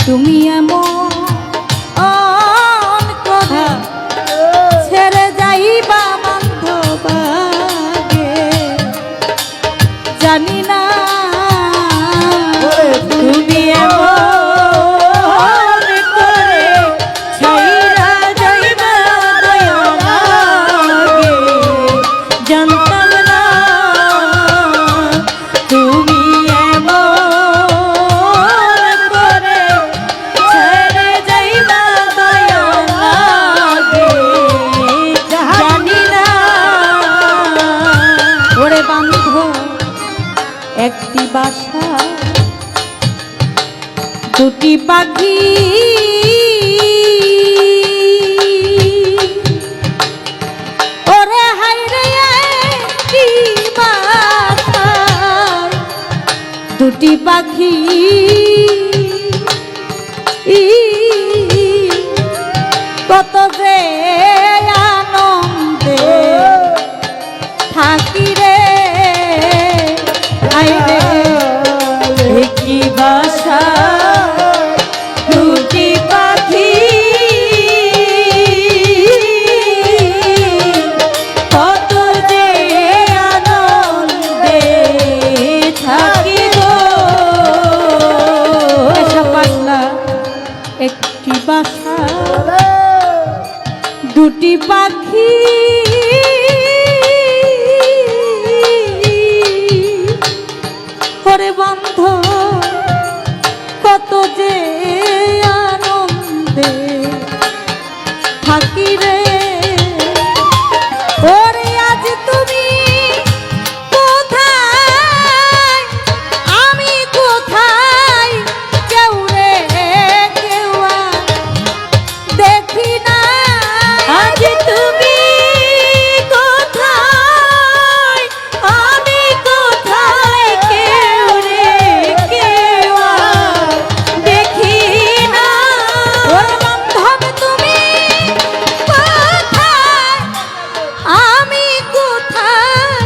তুমি এমন কথা ছেড়ে যাইবা বান্ধবাগে জানি না তুমি এমন করে ছাইরা যাইবা দয়া লাগে জানতাম না তুমি এমন করে ছেড়ে যাইবা দয়া লাগে জানি না ওরে বান্ধব একটি বাসা দুটি পাখি ওরে হাইরে একটি বাসা দুটি পাখি কত যে আনন্দে থাকি রে আইরে একটি বাসা দুটি পাখি কত যে আনন্দে থাকি গো এসব পাগলা একটি বাসা দুটি পাখি করে বন্ধ কত যে আনন্দে থাকি রে ওরে আজ তুমি কোথায় আমি কোথায় কেউ রে কেউ দেখি না আজ তুমি কোথায় আমি কোথায় কেউ রে কেউ দেখি না ওরে বান্ধব তুমি কোথায় আমি কোথায়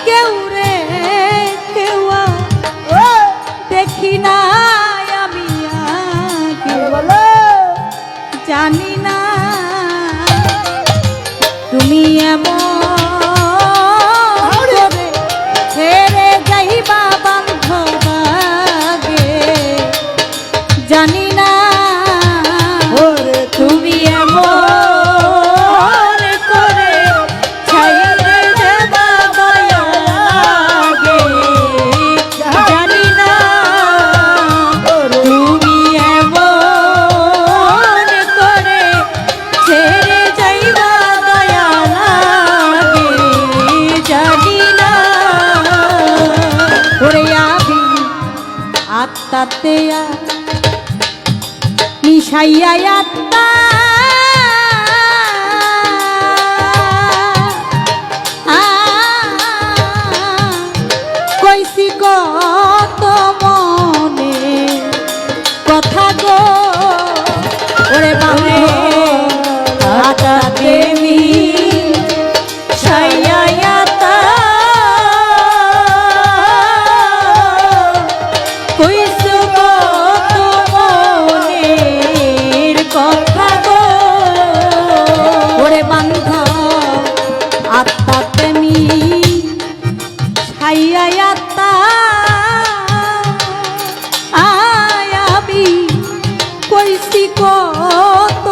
কেউ রে কেউ দেখি না আমি আগে জানি না তুমি এমন করে ছেড়ে যাইবা বান্ধবাগে জানি না তুমি এমন করে ছাইরে যাবা দয়া লাগে জানি না তুমি এমন করে ছেড়ে যাইবা দয়া লাগে জানি না ওরে আমি আত্মাতে মিশাইয়া আত্মা কইছি কত মনে কথা গো ওরে বান্ধব আত্মাতে মিশাইয়া আত্মা কইছো কত মনের কথা গো ওরে বান্ধব আত্মাতে মিশাইয়া আত্মা আমি কইছি কত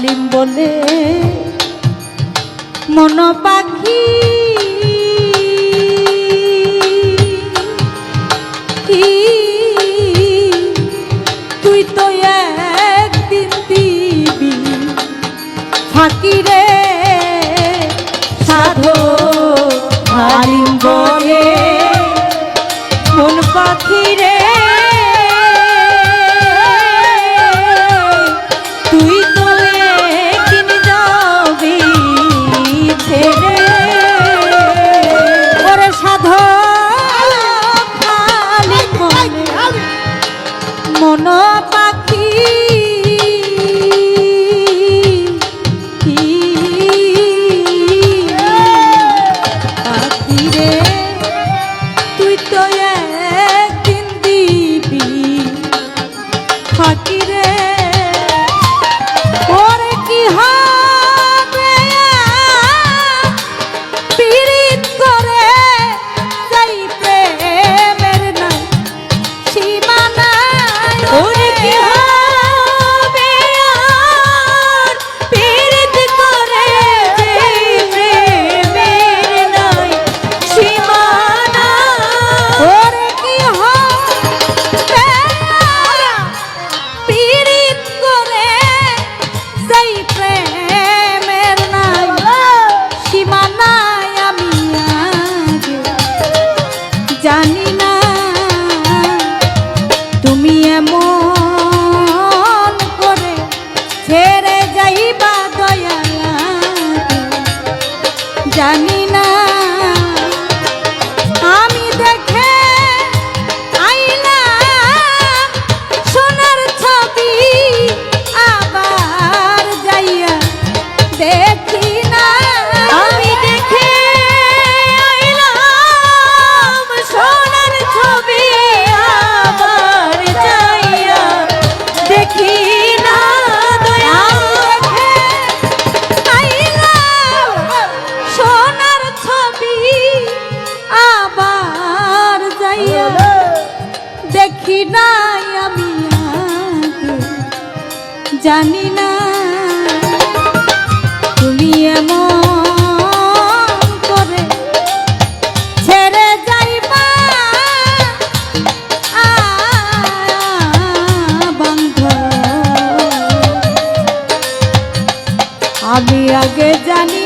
হালিম বলে মন পাখি তুই তো একদিন দিবি ফাঁকি রে সাধু হালিম বলে মন পাখি রে তুই তো একদিন যাবি ছেড়ে ওরে সাধু হালিম বলে মন পাখি তুই তো একদিন দিবি ফাঁকি রে ওরে কি হবে পীড়িত করে যাই প্রেমের নাই সীমানা ওরে কি হবে আর পীড়িত করে যাই প্রেমের নাই সীমানা ওরে কি হবে পীড়িত করে যাই প্রেমের নাই সীমানায় আমি আগে জানি না তুমি এমন করে ছেড়ে যাইবা দয়া জানি না আমি দেখে আইলাম সোনার ছবি আবার যাইয়া দেখি না আমি দেখে আইলাম সোনার ছবি আবার যাইয়া দেখি না দয়া দেখে আইলাম সোনার ছবি আবার যাইয়া দেখি নাই আমি আগে জানি না তুমি এমন করে ছেড়ে যাইবা বন্ধু আমি আগে জানি